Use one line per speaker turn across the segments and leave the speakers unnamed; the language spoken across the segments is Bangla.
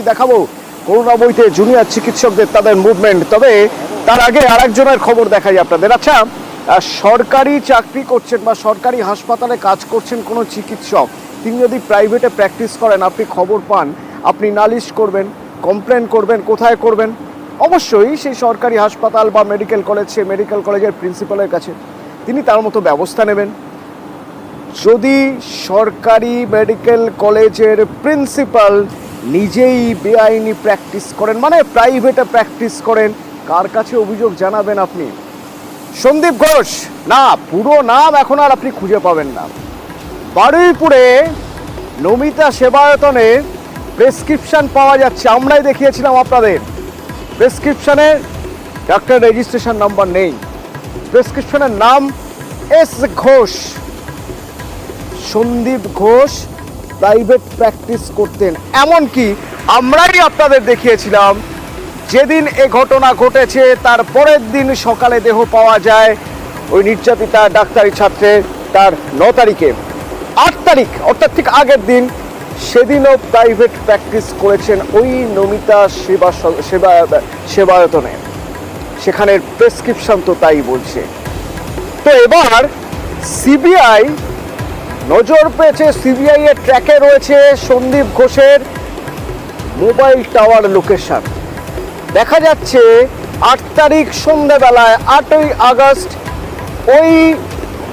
এখনই দেখাবো করুণাময়ীতে জুনিয়র চিকিৎসকদের তাদের মুভমেন্ট। তবে তার আগে আরেকজনের খবর দেখাই আপনাদের। আচ্ছা, সরকারি চাকরি করছেন বা সরকারি হাসপাতালে কাজ করছেন কোনো চিকিৎসক, তিনি যদি প্রাইভেটে প্র্যাকটিস করেন, আপনি খবর পান, আপনি নালিশ করবেন, কমপ্লেন করবেন, কোথায় করবেন? অবশ্যই সেই সরকারি হাসপাতাল বা মেডিকেল কলেজ, সে মেডিকেল কলেজের প্রিন্সিপালের কাছে। তিনি তার মতো ব্যবস্থা নেবেন। যদি সরকারি মেডিকেল কলেজের প্রিন্সিপাল নিজেই বেআইনি প্র্যাকটিস করেন, মানে প্রাইভেটে প্র্যাকটিস করেন, কার কাছে অভিযোগ জানাবেন আপনি? সন্দীপ ঘোষ, না পুরো নাম এখন আর আপনি খুঁজে পাবেন না। বারুইপুরে নমিতা সেবায়তনে প্রেসক্রিপশন পাওয়া যাচ্ছে, আমরাই দেখিয়েছিলাম আপনাদের। প্রেসক্রিপশনে ডাক্তার রেজিস্ট্রেশন নাম্বার নেই, প্রেসক্রিপশনের নাম S Ghosh. Sandip Ghosh private practice করতেন। এমনকি আমরাই আপনাদের দেখিয়েছিলাম যেদিন এ ঘটনা ঘটেছে তার পরের দিন সকালে দেহ পাওয়া যায় ওই নির্যাতিতা ডাক্তারি ছাত্রের, তার 9 তারিখে। 8 তারিখ অর্থাৎ ঠিক আগের দিন, সেদিনও প্রাইভেট প্র্যাকটিস করেছেন ওই নমিতা সেবায়তনে। সেখানের প্রেসক্রিপশন তো তাই বলছে। তো এবার সিবিআই নজর পেয়েছে, সিবিআই এর ট্র্যাকে রয়েছে সন্দীপ ঘোষের মোবাইল টাওয়ার লোকেশন। দেখা যাচ্ছে 8 তারিখ সন্ধ্যাবেলায়, 8ই আগস্ট, ওই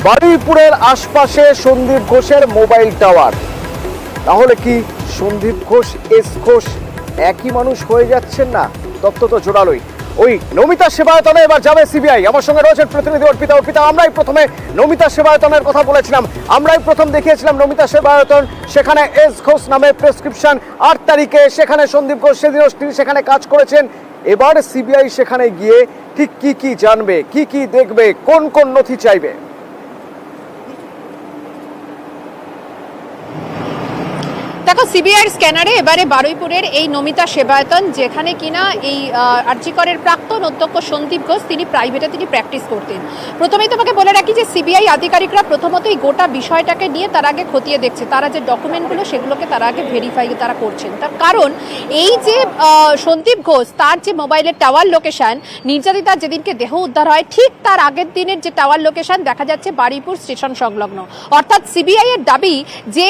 বারুইপুরের আশপাশে সন্দীপ ঘোষের মোবাইল টাওয়ার। তাহলে কি সন্দীপ ঘোষ, এস ঘোষ একই মানুষ হয়ে যাচ্ছেন না? তথ্য তো জোরালোই। ওই নমিতা সেবায়তনে এবার যাবে সিবিআই। আমার সঙ্গে রয়েছেন প্রতিনিধি অর্পিতা। আমরাই প্রথমে নমিতা সেবায়তনের কথা বলেছিলাম, আমরাই প্রথম দেখিয়েছিলাম নমিতা সেবায়তন। সেখানে এস ঘোষ নামে প্রেসক্রিপশন 8 তারিখে, সেখানে সন্দীপ ঘোষ সেদিনও তিনি সেখানে কাজ করেছেন। এবার সিবিআই সেখানে গিয়ে ঠিক কি জানবে, কি দেখবে, কোন নথি চাইবে?
দেখো, সিবিআইয়ের স্ক্যানারে এবারে বারুইপুরের এই নমিতা সেবায়তন, যেখানে কিনা এই আরজিকরের প্রাক্তন অধ্যক্ষ সন্দীপ ঘোষ তিনি প্রাইভেটে প্র্যাকটিস করতেন। প্রথমেই তোমাকে বলে রাখি যে সিবিআই আধিকারিকরা প্রথমত এই গোটা বিষয়টাকে নিয়ে তার আগে খতিয়ে দেখছে, তারা যে ডকুমেন্টগুলো সেগুলোকে তারা আগে ভেরিফাই তারা করছেন। তার কারণ এই যে সন্দীপ ঘোষ, তার যে মোবাইলের টাওয়ার লোকেশন, নির্যাতিতার যেদিনকে দেহ উদ্ধার হয় ঠিক তার আগের দিনের যে টাওয়ার লোকেশন দেখা যাচ্ছে বারুইপুর স্টেশন সংলগ্ন। অর্থাৎ সিবিআই এর দাবি যে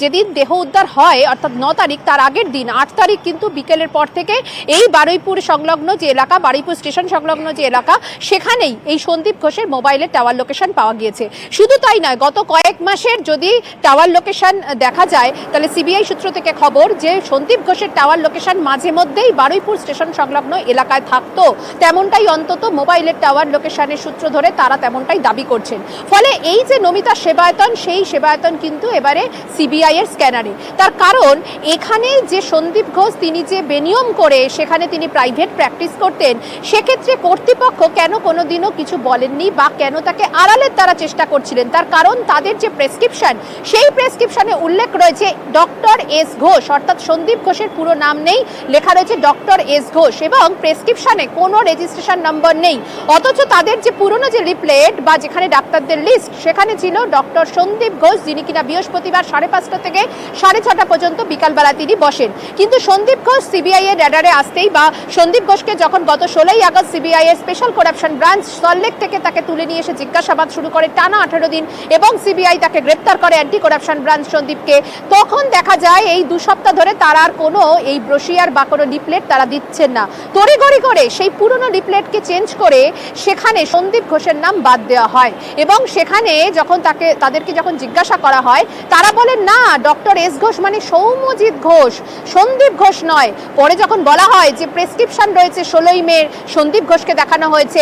যেদিন দেহ উদ্ধার হয় অর্থাৎ 9 তারিখ, তার আগের দিন 8 তারিখ কিন্তু বিকেলের পর থেকে এই বারুইপুর সংলগ্ন যে এলাকা, বারুইপুর স্টেশন সংলগ্ন যে এলাকা, সেখানেই এই সন্দীপ ঘোষের মোবাইলের টাওয়ার লোকেশন পাওয়া গিয়েছে। শুধু তাই নয়, গত কয়েক মাসের যদি টাওয়ার লোকেশন দেখা যায় তাহলে সিবিআই সূত্র থেকে খবর যে সন্দীপ ঘোষের টাওয়ার লোকেশন মাঝে মধ্যেই বারুইপুর স্টেশন সংলগ্ন এলাকায় থাকতো, তেমনটাই অন্তত মোবাইলের টাওয়ার লোকেশনের সূত্র ধরে তারা তেমনটাই দাবি করছেন। ফলে এই যে নমিতা সেবায়তন, সেই সেবায়তন কিন্তু এবারে সিবিআই এর স্ক্যানারে। তার কারণ এখানে যে সন্দীপ ঘোষ তিনি যে বেনিয়ম করে সেখানে তিনি প্রাইভেট প্র্যাকটিস করতেন, সেক্ষেত্রে কর্তৃপক্ষ কেন কোনোদিনও কিছু বলেননি বা কেন তাকে আড়ালের তারা চেষ্টা করছিলেন? তার কারণ তাদের যে প্রেসক্রিপশন, সেই প্রেসক্রিপশনে উল্লেখ রয়েছে ডক্টর এস ঘোষ, অর্থাৎ সন্দীপ ঘোষের পুরো নাম নেই, লেখা রয়েছে ডক্টর এস ঘোষ, এবং প্রেসক্রিপশনে কোনো রেজিস্ট্রেশন নম্বর নেই। অথচ তাদের যে পুরনো যে লিফলেট বা যেখানে ডাক্তারদের লিস্ট, সেখানে ছিল ডক্টর সন্দীপ ঘোষ, যিনি কিনা বৃহস্পতিবার 5:30 থেকে 6:30 পর্যন্ত বিকালবেলা তিনি বসেন। কিন্তু সন্দীপ ঘোষ সিবিআই এর র্যাডারে আসতেই বা সন্দীপ ঘোষকে যখন গত 16ই আগস্ট সিবিআই এর স্পেশাল করাপশন ব্রাঞ্চ সল্টলেক থেকে তাকে তুলে নিয়ে এসে জিজ্ঞাসাবাদ শুরু করে টানা 18 দিন, এবং সিবিআই তাকে গ্রেপ্তার করে অ্যান্টি করাপশন ব্রাঞ্চ সন্দীপকে, তখন দেখা যায় এই 2 সপ্তাহ ধরে তারা আর কোনো এই ব্রোশিয়ার বা কোনো লিফলেট তারা দিচ্ছেন না। তড়িঘড়ি করে সেই পুরনো লিফলেটকে চেঞ্জ করে সেখানে সন্দীপ ঘোষের নাম বাদ দেওয়া হয়, এবং সেখানে যখন তাদেরকে যখন জিজ্ঞাসা করা হয় তারা বলেন না, ডক্টর এস ঘোষ মানে সৌম্যজিৎ ঘোষ, সন্দীপ ঘোষ নয়। পরে যখন বলা হয় যে প্রেসক্রিপশন রয়েছে 16ই মে সন্দীপ ঘোষকে দেখানো হয়েছে,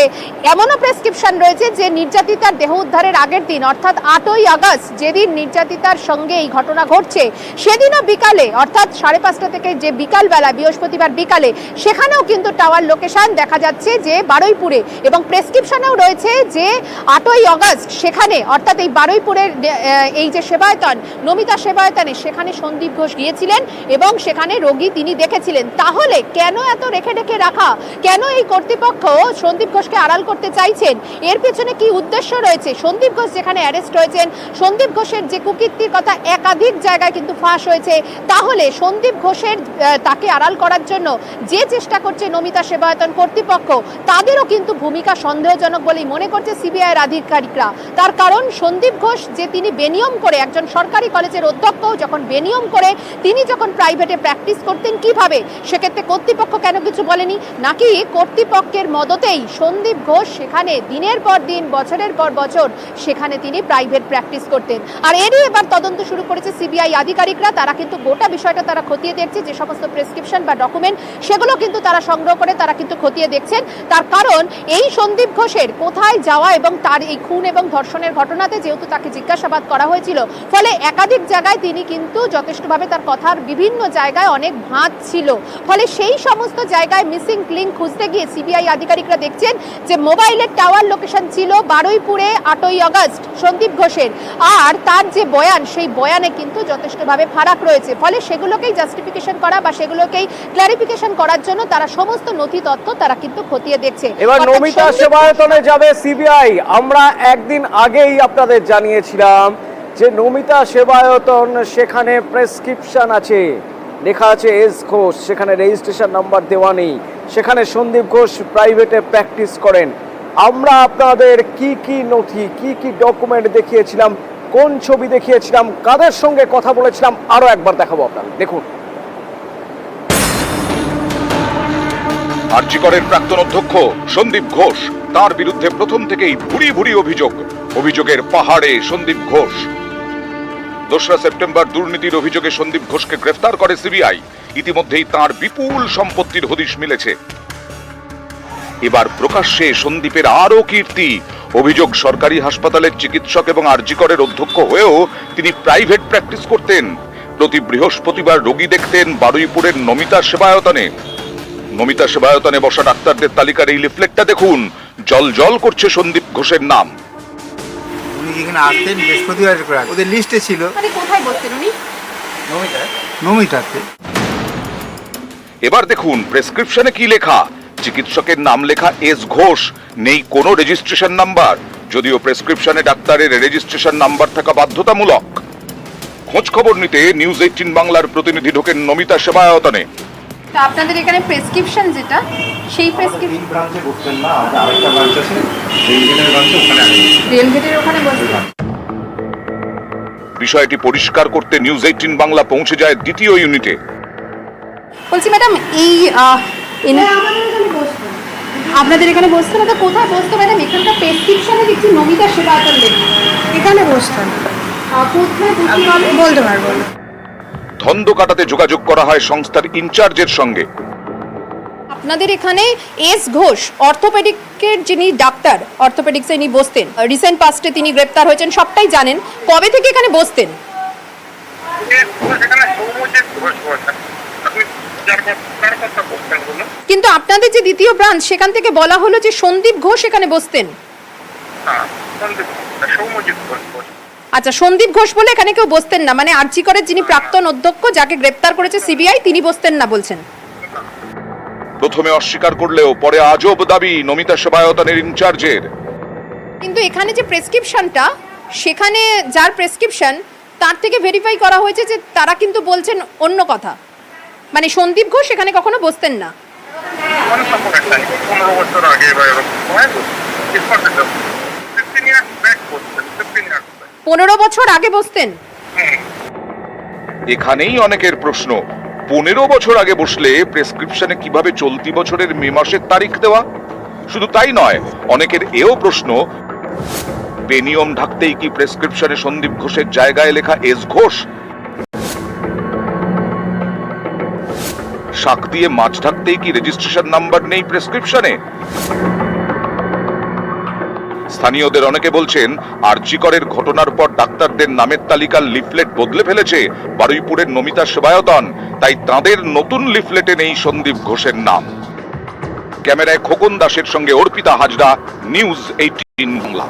এমনও প্রেসক্রিপশন রয়েছে যে নির্যাতিতার দেহ উদ্ধারের আগের দিন অর্থাৎ 8ই আগস্ট, যেদিন নির্যাতিতার সঙ্গে এই ঘটনা ঘটছে, সেদিনও বিকালে অর্থাৎ 5:30 থেকে যে বিকালবেলা, বৃহস্পতিবার বিকালে, সেখানেও কিন্তু টাওয়ার লোকেশন দেখা যাচ্ছে যে বারুইপুরে, এবং প্রেসক্রিপশনেও রয়েছে যে 8ই আগস্ট সেখানে অর্থাৎ এই বারুইপুরের এই যে সেবায়তন, নমিতা সেবায়তনে, সেখানে সন্দীপ ঘোষ গিয়েছিলেন এবং সেখানে রোগী তিনি দেখেছিলেন। তাহলে কেন এত রেখে রেখে রাখা, কেন এই কর্তৃপক্ষ সন্দীপ ঘোষকে আড়াল করতে চাইছেন, এর পেছনে কি উদ্দেশ্য রয়েছে? সন্দীপ ঘোষ যেখানে অ্যারেস্ট হয়েছেন, সন্দীপ ঘোষের যে কুকীর্তির কথা একাধিক জায়গায় কিন্তু ফাঁস হয়েছে, তাহলে সন্দীপ ঘোষের তাকে আড়াল করার জন্য যে চেষ্টা করছে নমিতা সেবায়তন কর্তৃপক্ষ, তাদেরও কিন্তু ভূমিকা সন্দেহজনক বলেই মনে করছে সিবিআইয়ের আধিকারিকরা। তার কারণ সন্দীপ ঘোষ যে তিনি বেনিয়ম করে, একজন সরকারি কলেজের অধ্যক্ষ যখন বেনিয়ম করে তিনি যখন প্রাইভেটে প্র্যাকটিস করতেন, কিভাবে সেক্ষেত্রে কর্তৃপক্ষ কেন কিছু বলেনি? নাকি কর্তৃপক্ষের মদতেই সন্দীপ ঘোষ সেখানে দিনের পর দিন, বছরের পর বছর সেখানে তিনি প্রাইভেট প্র্যাকটিস করতেন? আর এরই এবার তদন্ত শুরু করেছে সিবিআই আধিকারিকরা। তারা কিন্তু গোটা বিষয়টা তারা খতিয়ে দেখছে, যে সমস্ত প্রেসক্রিপশন বা ডকুমেন্ট সেগুলো কিন্তু তারা সংগ্রহ করে তারা কিন্তু খতিয়ে দেখছেন। তার কারণ এই সন্দীপ ঘোষের কোথায় যাওয়া এবং তার এই খুন এবং ধর্ষণের ঘটনাতে যেহেতু তাকে জিজ্ঞাসাবাদ করা হয়েছিল, ফলে একাধিক জায়গায় তিনি কিন্তু যথেষ্টভাবে তার কথার বিভিন্ন জায়গায় অনেক ভাঁজ ছিল। ফলে সেই সমস্ত জায়গায় মিসিং লিঙ্ক খুঁজতে গিয়ে সিবিআই আধিকারিকরা দেখছেন যে মোবাইলের টাওয়ার লোকেশন ছিল বারুইপুরে 8ই আগস্ট সন্দীপ ঘোষের, আর তার যে বয়ান সেই বয়ানে কিন্তু যথেষ্টভাবে ফারাক রয়েছে। ফলে সেগুলোকেই জাস্টিফিকেশন করা বা সেগুলোকেই ক্লারিফিকেশন করার জন্য তারা সমস্ত নথি তথ্য তারা কিন্তু খতিয়ে দেখছে।
এবার নমিতা সেবায়তনে যাবে সিবিআই। আমরা একদিন আগেই আপনাদের জানিয়েছিলাম যে নমিতা সেবায়তন, সেখানে প্রেসক্রিপশন আছে, লেখা আছে এস ঘোষ, সেখানে রেজিস্ট্রেশন নাম্বার দেওয়া নেই, সেখানে সন্দীপ ঘোষ প্রাইভেটে প্র্যাকটিস করেন। আমরা আপনাদের কি কি নথি, কি কি ডকুমেন্ট দেখিয়েছিলাম, কোন ছবি দেখিয়েছিলাম, কাদের সঙ্গে কথা বলেছিলাম, আরো একবার দেখাবো আপনাদের, দেখুন।
আরজিকরের প্রাক্তন অধ্যক্ষ সন্দীপ ঘোষ, তার বিরুদ্ধে প্রথম থেকেই ভুরি ভুরি অভিযোগের পাহাড়ে সন্দীপ ঘোষ। 2রা সেপ্টেম্বর দুর্নীতির অভিযোগে সন্দীপ ঘোষকে গ্রেফতার করে সিবিআই। ইতিমধ্যেই তার বিপুল সম্পত্তির হদিশ মিলেছে। এবার প্রকাশ্যে সন্দীপের আরো কীর্তি। অভিযোগ, সরকারি হাসপাতালের চিকিৎসক এবং আরজিকরের অধ্যক্ষ হয়েও তিনি প্রাইভেট প্র্যাকটিস করতেন। প্রতি বৃহস্পতিবার রোগী দেখতেন বারুইপুরের নমিতা সেবায়তনে। নমিতা সেবায়তনে বসা ডাক্তারদের তালিকার এই লিফলেটটা দেখুন, জল জল করছে সন্দীপ ঘোষের নাম।
উনি যেখানে আসতেন বৃহস্পতিবার ওদের লিস্টে ছিল।
মানে কোথায় বসতেন উনি?
নমিতাতে।
এবার দেখুন প্রেসক্রিপশনে কি লেখা। চিকিৎসকের নাম লেখা এস ঘোষ, নেই কোনো রেজিস্ট্রেশন নাম্বার, যদিও প্রেসক্রিপশনে ডাক্তারের রেজিস্ট্রেশন নাম্বার থাকা বাধ্যতামূলক। খোঁজ খবর নিতে নিউজ 18 বাংলার প্রতিনিধি ঢোকেন নমিতা সেবায়তনে।
তা আপনাদের এখানে প্রেসক্রিপশন যেটা, সেই প্রেসক্রিপশন
ব্রাঞ্চে বসতেন না, আরেকটা ব্রাঞ্চ আছে রেলগেটের ব্রাঞ্চে, ওখানে
রেলগেটের ওখানে বসতেন।
বিষয়টি পরিষ্কার করতে নিউজ 18 বাংলা পৌঁছে যায় দ্বিতীয় ইউনিটে।
বলছি ম্যাডাম, এই আপনাদের এখানে বসতেন না, কোথায় বসতো ম্যাডাম? এখানকার প্রেসক্রিপশনে দেখছি নমিতা সেবায়তন লেখা।
এখানে বসতাম,
কোথায়
বলতে পারবো না।
ধন্দ কাটাতে যোগাযোগ করা হয় সংস্থার ইনচার্জের সঙ্গে।
আপনাদের এখানে এস ঘোষ অর্থোপেডিকের যিনি ডাক্তার, অর্থোপেডিক্সে ইনি বসতেন, রিসেন্ট পাস্টে তিনি গ্রেপ্তার হয়েছেন, সবটাই জানেন। কবে থেকে এখানে বসতেন? কিন্তু আপনাদের যে দ্বিতীয় ব্রাঞ্চ, সেখান থেকে বলা হলো যে সন্দীপ ঘোষ এখানে বসতেন। আচ্ছা, সন্দীপ ঘোষ বলে এখানে কেউ বসতেন না, মানে আরজিকরের যিনি প্রাক্তন অধ্যক্ষ যাকে গ্রেপ্তার করেছে সিবিআই, তিনি বসতেন না বলছেন।
প্রথমে অস্বীকার করলেও পরে আজব দাবি নমিতা সেবায়তনের ইনচার্জের।
কিন্তু এখানে যে প্রেসক্রিপশনটা, সেখানে যার প্রেসক্রিপশন, তার থেকে ভেরিফাই করা হয়েছে যে তারা কিন্তু বলছেন অন্য কথা, মানে সন্দীপ ঘোষ এখানে কখনো বসতেন না। 15 বছর আগে বসতেন।
এখানেই অনেকের প্রশ্ন, 15 বছর আগে বসলে প্রেসক্রিপশনে কিভাবে চলতি বছরের মে মাসের তারিখ দেওয়া? শুধু তাই নয়, অনেকের এও প্রশ্ন, বেনিয়ম ঢাকতেই কি প্রেসক্রিপশনে সন্দীপ ঘোষের জায়গায় লেখা এস ঘোষ? শাক দিয়ে মাছ ঢাকতেই কি রেজিস্ট্রেশন নাম্বার নেই প্রেসক্রিপশনে? স্থানীয়দের অনেকে বলছেন, আরজিকরের ঘটনার পর ডাক্তারদের নামের তালিকার লিফলেট বদলে ফেলেছে বারুইপুরের নমিতা সেবায়তন, তাই তাঁদের নতুন লিফলেটে নেই সন্দীপ ঘোষের নাম। ক্যামেরায় খোকন দাসের সঙ্গে অর্পিতা হাজরা, নিউজ 18 বাংলা।